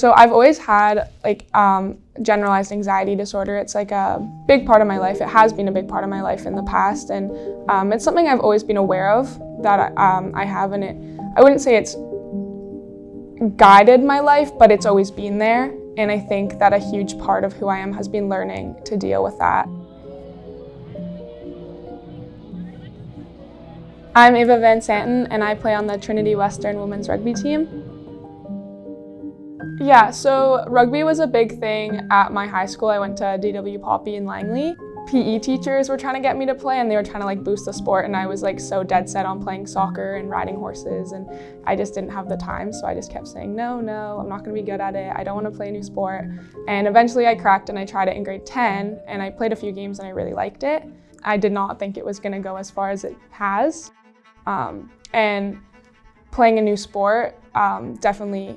So I've always had generalized anxiety disorder. It's like a big part of my life. It has been a big part of my life in the past, and it's something I've always been aware of that I have, and I wouldn't say it's guided my life, but it's always been there. And I think that a huge part of who I am has been learning to deal with that. I'm Ava Van Santen, and I play on the Trinity Western women's rugby team. Yeah, so rugby was a big thing at my high school. I went to D.W. Poppy in Langley. PE teachers were trying to get me to play, and they were trying to boost the sport, and I was so dead set on playing soccer and riding horses, and I just didn't have the time, so I just kept saying, no, I'm not gonna be good at it. I don't wanna play a new sport. And eventually I cracked and I tried it in grade 10, and I played a few games and I really liked it. I did not think it was gonna go as far as it has. And playing a new sport definitely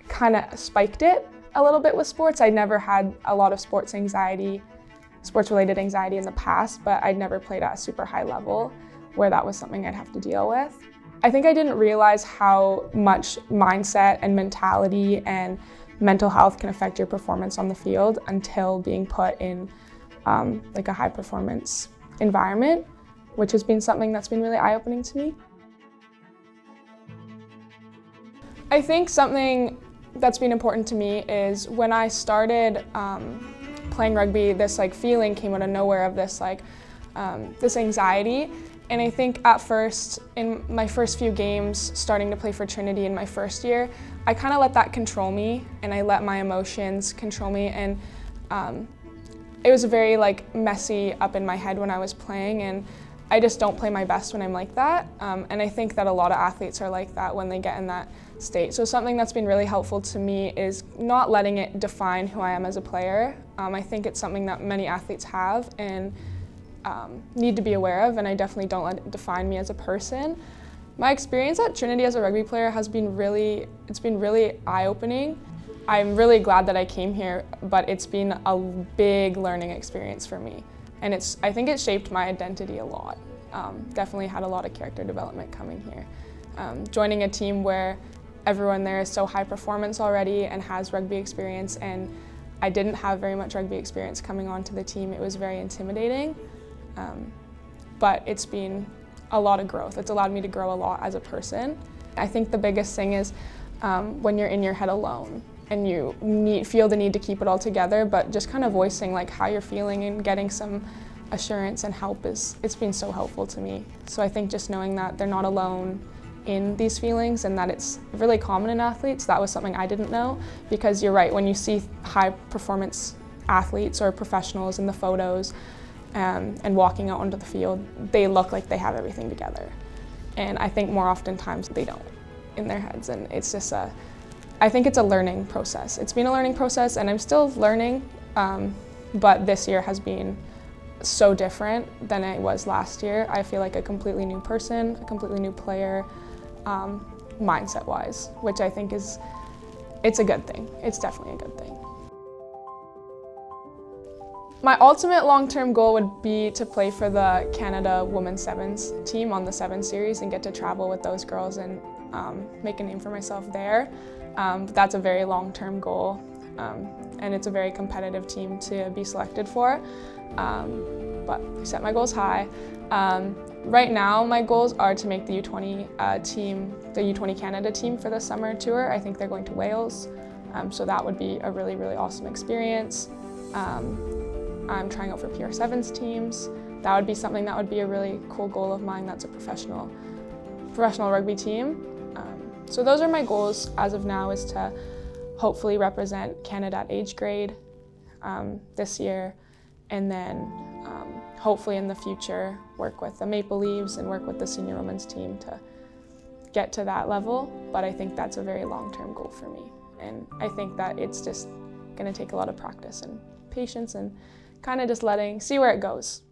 kind of spiked it a little bit with sports. I never had a lot of sports-related anxiety in the past, but I'd never played at a super high level where that was something I'd have to deal with. I think I didn't realize how much mindset and mentality and mental health can affect your performance on the field until being put in a high performance environment, which has been something that's been really eye-opening to me. I think something that's been important to me is when I started playing rugby, this feeling came out of nowhere of this this anxiety. And I think at first, in my first few games, starting to play for Trinity in my first year, I kind of let that control me, and I let my emotions control me. And it was very messy up in my head when I was playing, and I just don't play my best when I'm like that. And I think that a lot of athletes are like that when they get in that state. So something that's been really helpful to me is not letting it define who I am as a player. I think it's something that many athletes have and need to be aware of, and I definitely don't let it define me as a person. My experience at Trinity as a rugby player has been really eye-opening. I'm really glad that I came here, but it's been a big learning experience for me. And I think it shaped my identity a lot. Definitely had a lot of character development coming here. Joining a team where everyone there is so high performance already and has rugby experience, and I didn't have very much rugby experience coming onto the team. It was very intimidating, but it's been a lot of growth. It's allowed me to grow a lot as a person. I think the biggest thing is when you're in your head alone and you feel the need to keep it all together, but just kind of voicing how you're feeling and getting some assurance and help it's been so helpful to me. So I think just knowing that they're not alone in these feelings and that it's really common in athletes, that was something I didn't know, because you're right, when you see high performance athletes or professionals in the photos and walking out onto the field, they look like they have everything together. And I think more oftentimes they don't in their heads, and it's just I think it's a learning process. It's been a learning process, and I'm still learning, but this year has been so different than it was last year. I feel like a completely new person, a completely new player, mindset-wise, which I think it's a good thing. It's definitely a good thing. My ultimate long-term goal would be to play for the Canada Women's Sevens team on the Sevens series and get to travel with those girls and make a name for myself there. That's a very long-term goal, and it's a very competitive team to be selected for, but I set my goals high. Right now, my goals are to make the U20 team, the U20 Canada team for the summer tour. I think they're going to Wales, so that would be a really, really awesome experience. I'm trying out for PR7's teams. That would be something that would be a really cool goal of mine. That's a professional rugby team. So those are my goals as of now, is to hopefully represent Canada at age grade this year, and then hopefully in the future work with the Maple Leafs and work with the senior women's team to get to that level. But I think that's a very long-term goal for me, and I think that it's just going to take a lot of practice and patience and kind of just see where it goes.